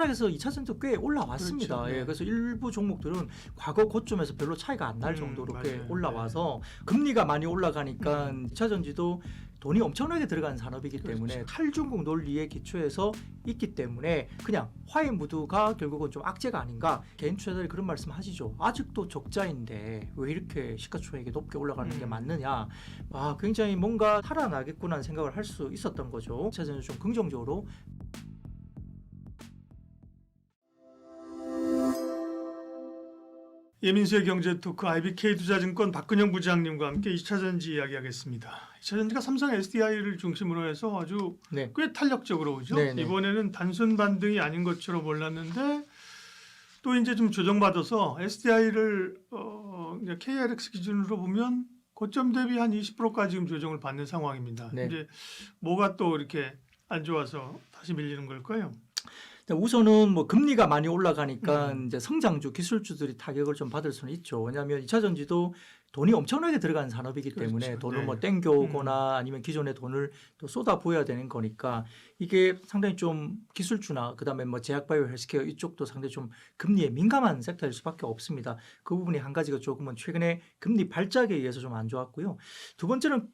바닥에서 2차전지 꽤 올라왔습니다. 그렇죠. 네. 예, 그래서 일부 종목들은 과거 고점에서 별로 차이가 안 날 정도로 꽤 맞아요. 올라와서 금리가 많이 올라가니까 2차전지도 돈이 엄청나게 들어가는 산업이기 때문에 그렇죠. 탈중국 논리에 기초해서 있기 때문에 그냥 화해 무드가 결국은 좀 악재가 아닌가. 개인 투자자들이 그런 말씀 하시죠. 아직도 적자인데 왜 이렇게 시가총액이 높게 올라가는 게 맞느냐. 굉장히 뭔가 살아나겠구나 생각을 할 수 있었던 거죠. 저는 좀 긍정적으로 예민수의 경제토크 IBK투자증권 박근영 부장님과 함께 2차전지 이야기하겠습니다. 2차전지가 삼성 SDI를 중심으로 해서 아주 네. 꽤 탄력적으로 오죠. 네네. 이번에는 단순 반등이 아닌 것처럼 몰랐는데 또 이제 좀 조정받아서 SDI를 KRX 기준으로 보면 고점 대비 한 20%까지 지금 조정을 받는 상황입니다. 네. 이제 뭐가 또 이렇게 안 좋아서 다시 밀리는 걸까요? 우선은 뭐 금리가 많이 올라가니까 이제 성장주, 기술주들이 타격을 좀 받을 수는 있죠. 왜냐하면 2차전지도 돈이 엄청나게 들어가는 산업이기 때문에 그렇죠. 돈을 네. 뭐 땡겨오거나 아니면 기존의 돈을 또 쏟아부어야 되는 거니까 이게 상당히 좀 기술주나 그다음에 뭐 제약바이오 헬스케어 이쪽도 상당히 좀 금리에 민감한 섹터일 수밖에 없습니다. 그 부분이 한 가지가 조금은 최근에 금리 발작에 의해서 좀 안 좋았고요. 두 번째는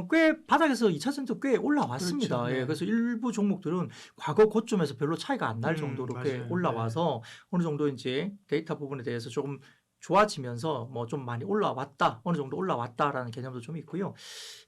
꽤 바닥에서 2차전지 꽤 올라왔습니다. 그렇죠. 네. 예, 그래서 일부 종목들은 과거 고점에서 별로 차이가 안 날 정도로 꽤 맞아요. 올라와서 어느 정도 이제 데이터 부분에 대해서 조금 좋아지면서 뭐 좀 많이 올라왔다, 어느 정도 올라왔다라는 개념도 좀 있고요.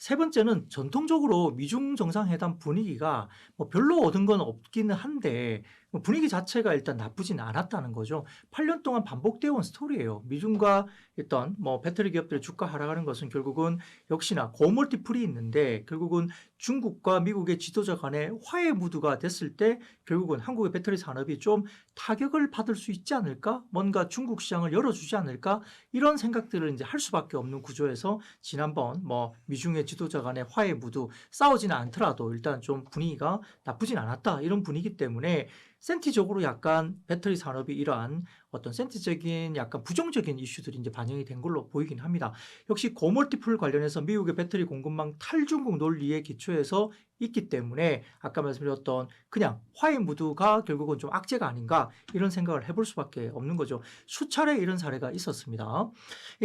세 번째는 전통적으로 미중 정상회담 분위기가 뭐 별로 얻은 건 없기는 한데 분위기 자체가 일단 나쁘진 않았다는 거죠. 8년 동안 반복되어 온 스토리예요. 미중과 일단 뭐 배터리 기업들의 주가 하락하는 것은 결국은 역시나 고멀티플이 있는데 결국은 중국과 미국의 지도자 간의 화해 무드가 됐을 때 결국은 한국의 배터리 산업이 좀 타격을 받을 수 있지 않을까? 뭔가 중국 시장을 열어주지 않을까? 이런 생각들을 이제 할 수밖에 없는 구조에서 지난번 뭐 미중의 지도자 간의 화해 무드 싸우지는 않더라도 일단 좀 분위기가 나쁘진 않았다. 이런 분위기 때문에 센티적으로 약간 배터리 산업이 이러한 어떤 센티적인 약간 부정적인 이슈들이 이제 반영이 된 걸로 보이긴 합니다. 역시 고멀티플 관련해서 미국의 배터리 공급망 탈중국 논리에 기초해서 있기 때문에 아까 말씀드렸던 그냥 화해 무드가 결국은 좀 악재가 아닌가 이런 생각을 해볼 수밖에 없는 거죠. 수차례 이런 사례가 있었습니다.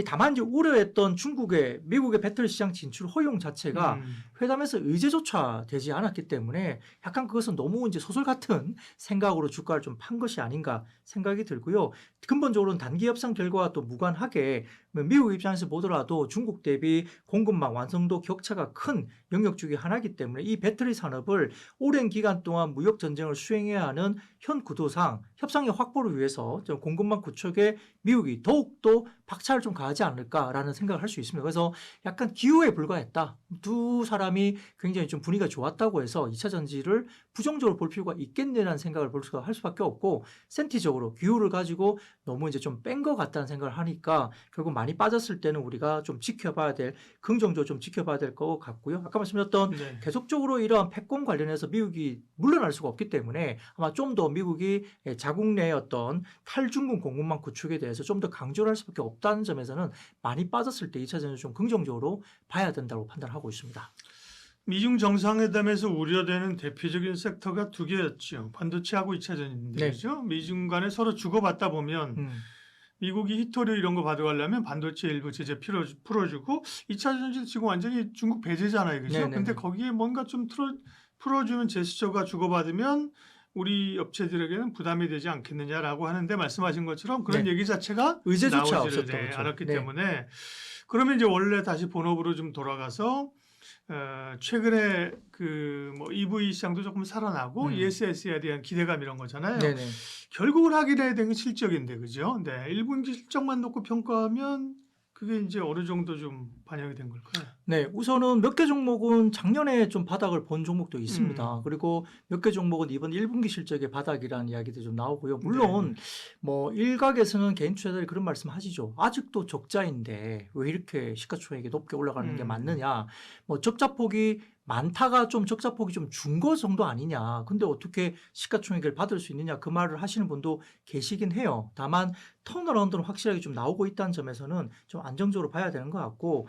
다만 이제 우려했던 중국의 미국의 배터리 시장 진출 허용 자체가 회담에서 의제조차 되지 않았기 때문에 약간 그것은 너무 이제 소설 같은 생각으로 주가를 좀 판 것이 아닌가 생각이 들고요. 근본적으로는 단기 협상 결과와 또 무관하게 미국 입장에서 보더라도 중국 대비 공급망 완성도 격차가 큰 영역 중에 하나이기 때문에 이 배터리 산업을 오랜 기간 동안 무역 전쟁을 수행해야 하는 현 구도상 협상의 확보를 위해서 좀 공급망 구축에 미국이 더욱더 박차를 좀 가하지 않을까라는 생각을 할 수 있습니다. 그래서 약간 기호에 불과했다. 두 사람이 굉장히 좀 분위기가 좋았다고 해서 2차 전지를 부정적으로 볼 필요가 있겠네라는 생각을 볼 수가 할 수밖에 없고 센티적으로 기호를 가지고 너무 이제 좀 뺀 것 같다는 생각을 하니까 결국 많이 빠졌을 때는 우리가 좀 지켜봐야 될 긍정적으로 좀 지켜봐야 될 것 같고요. 아까 말씀드렸던 네. 계속적으로 이러한 패권 관련해서 미국이 물러날 수가 없기 때문에 아마 좀 더 미국이 자국 내의 어떤 탈중국 공급망 구축에 대해서 좀 더 강조를 할 수밖에 없다는 점에서는 많이 빠졌을 때 2차 전지를 좀 긍정적으로 봐야 된다고 판단하고 있습니다. 미중 정상회담에서 우려되는 대표적인 섹터가 두 개였죠. 반도체하고 2차전지인데 네. 그죠? 미중 간에 서로 주고받다 보면 미국이 히토류 이런 거 가져가려면 반도체 일부 제재 풀어주고 2차전지도 지금 완전히 중국 배제잖아요. 그죠? 네네네. 근데 거기에 뭔가 좀 풀어주는 제스처가 주고받으면 우리 업체들에게는 부담이 되지 않겠느냐라고 하는데 말씀하신 것처럼 그런 네. 얘기 자체가 의제조차 나오지를 없었던 거죠. 않았기 네. 때문에 그러면 이제 원래 다시 본업으로 좀 돌아가서 최근에 그 뭐 EV 시장도 조금 살아나고 ESS에 대한 기대감 이런 거잖아요. 네네. 결국은 확인해야 되는 게 실적인데 그죠? 네, 1분기 실적만 놓고 평가하면 그게 이제 어느 정도 좀 반영이 된 걸까요? 네, 우선은 몇 개 종목은 작년에 좀 바닥을 본 종목도 있습니다. 그리고 몇 개 종목은 이번 1분기 실적의 바닥이라는 이야기도 좀 나오고요. 물론 뭐 일각에서는 개인 투자자들이 그런 말씀 하시죠. 아직도 적자인데 왜 이렇게 시가총액이 높게 올라가는 게 맞느냐. 뭐 적자폭이 많다가 좀 적자폭이 좀 준 거 정도 아니냐. 근데 어떻게 시가총액을 받을 수 있느냐 그 말을 하시는 분도 계시긴 해요. 다만 턴어라운드는 확실하게 좀 나오고 있다는 점에서는 좀 안정적으로 봐야 되는 것 같고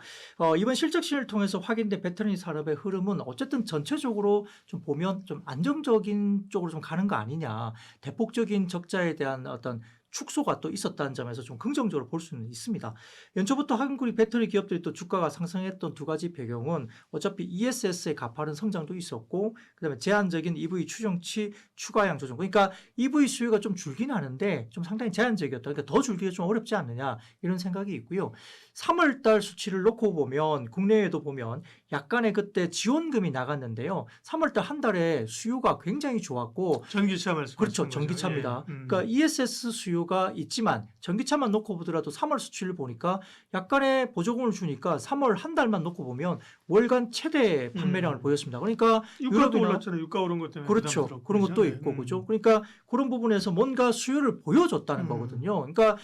이번 실적 혁신을 통해서 확인된 배터리 산업의 흐름은 어쨌든 전체적으로 좀 보면 좀 안정적인 쪽으로 좀 가는 거 아니냐. 대폭적인 적자에 대한 어떤 축소가 또 있었다는 점에서 좀 긍정적으로 볼 수는 있습니다. 연초부터 한국의 배터리 기업들이 또 주가가 상승했던 두 가지 배경은 어차피 ESS의 가파른 성장도 있었고 그다음에 제한적인 EV 추정치 추가량 조정. 그러니까 EV 수요가 좀 줄긴 하는데 좀 상당히 제한적이었다. 그러니까 더 줄기가 좀 어렵지 않느냐 이런 생각이 있고요. 3월 달 수치를 놓고 보면 국내에도 보면 약간의 그때 지원금이 나갔는데요. 3월 달 한 달에 수요가 굉장히 좋았고 전기차 말씀. 그렇죠. 전기차입니다. 그러니까 ESS 수요가 있지만 전기차만 놓고 보더라도 3월 수치를 보니까 약간의 보조금을 주니까 3월 한 달만 놓고 보면 월간 최대 판매량을 보였습니다. 그러니까 유가도 유럽이나- 올랐잖아요. 유가 오른 것 때문에. 그렇죠. 부담스럽고, 그런 것도 그죠? 있고 그죠. 그러니까 그런 부분에서 뭔가 수요를 보여줬다는 거거든요. 그러니까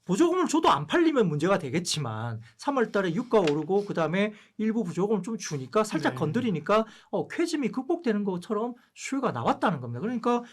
보조금을 줘도 안 팔리면 문제가 되겠지만 3월 달에 유가 오르고 그다음에 일부 보조금을 좀 주니까 살짝 네. 건드리니까 쾌짐이 극복되는 것처럼 수요가 나왔다는 겁니다. 그러니까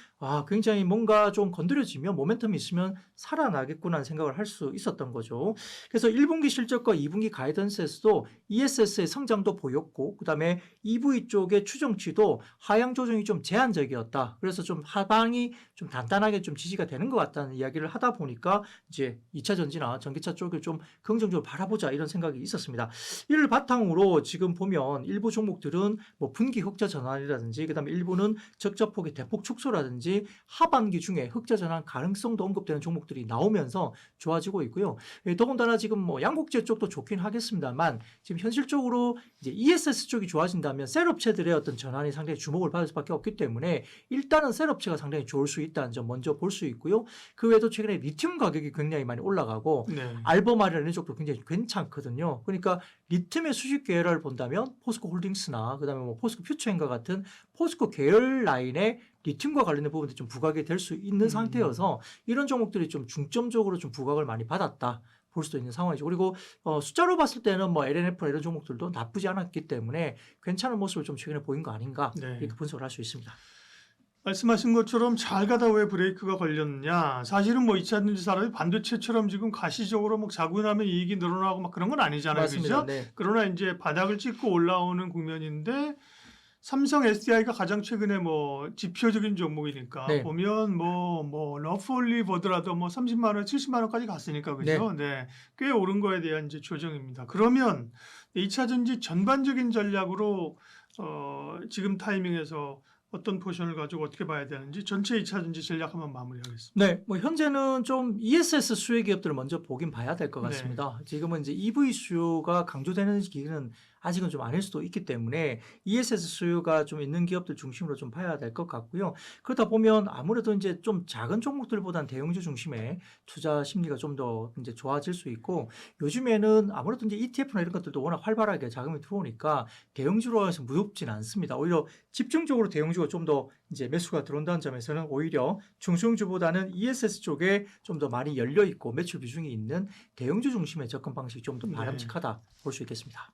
굉장히 뭔가 좀 건드려지면 모멘텀이 있으면 살아나겠구나는 생각을 할 수 있었던 거죠. 그래서 1분기 실적과 2분기 가이던스에서도 ESS의 성장도 보였고 그다음에 EV 쪽의 추정치도 하향 조정이 좀 제한적이었다. 그래서 좀 하방이 좀 단단하게 좀 지지가 되는 것 같다는 이야기를 하다 보니까 이제 2차 전지나 전기차 쪽을 좀 긍정적으로 바라보자 이런 생각이 있었습니다. 이를 바탕으로 지금 보면 일부 종목들은 뭐 분기 흑자 전환이라든지 그다음에 일부는 적자폭의 대폭 축소라든지 하반기 중에 흑자 전환 가능성도 언급되는 종목들이 나오면서 좋아지고 있고요. 더군다나 지금 뭐 양국재 쪽도 좋긴 하겠습니다만 지금 현실적으로 이제 ESS 쪽이 좋아진다면 셀업체들의 어떤 전환이 상당히 주목을 받을 수밖에 없기 때문에 일단은 셀업체가 상당히 좋을 수 있다는 점 먼저 볼 수 있고요. 그 외에도 최근에 리튬 가격이 굉장히 많이 올라가고 네. 알버마리나 이런 쪽도 굉장히 괜찮거든요. 그러니까 리튬의 수직 계열을 본다면 포스코 홀딩스나 그다음에 뭐 포스코 퓨처엔과 같은 포스코 계열 라인의 리튬과 관련된 부분들이 좀 부각이 될 수 있는 상태여서 이런 종목들이 좀 중점적으로 좀 부각을 많이 받았다. 볼 수도 있는 상황이죠. 그리고 숫자로 봤을 때는 뭐 LNF 이런 종목들도 나쁘지 않았기 때문에 괜찮은 모습을 좀 최근에 보인 거 아닌가 네. 이렇게 분석을 할 수 있습니다. 말씀하신 것처럼 잘 가다 왜 브레이크가 걸렸느냐. 사실은 뭐 2차 전지 산업이 반도체처럼 지금 가시적으로 뭐 자고 나면 이익이 늘어나고 막 그런 건 아니잖아요. 맞습니다. 그죠? 네. 그러나 이제 바닥을 찍고 올라오는 국면인데 삼성 SDI가 가장 최근에 뭐 지표적인 종목이니까 네. 보면 뭐 러프홀리 보더라도 뭐 30만 원, 70만 원까지 갔으니까 그죠? 네. 꽤 오른 거에 대한 이제 조정입니다. 그러면 2차 전지 전반적인 전략으로 지금 타이밍에서 어떤 포션을 가지고 어떻게 봐야 되는지 전체 2차 전지 전략 한번 마무리하겠습니다. 네, 뭐 현재는 좀 ESS 수혜 기업들을 먼저 보긴 봐야 될 것 네. 같습니다. 지금은 이제 EV 수요가 강조되는 기기는 아직은 좀 아닐 수도 있기 때문에 ESS 수요가 좀 있는 기업들 중심으로 좀 봐야 될 것 같고요. 그러다 보면 아무래도 이제 좀 작은 종목들보다는 대형주 중심의 투자 심리가 좀 더 이제 좋아질 수 있고 요즘에는 아무래도 이제 ETF나 이런 것들도 워낙 활발하게 자금이 들어오니까 대형주로 해서 무겁진 않습니다. 오히려 집중적으로 대형주가 좀 더 이제 매수가 들어온다는 점에서는 오히려 중소형주보다는 ESS 쪽에 좀 더 많이 열려 있고 매출 비중이 있는 대형주 중심의 접근 방식이 좀 더 네. 바람직하다 볼 수 있겠습니다.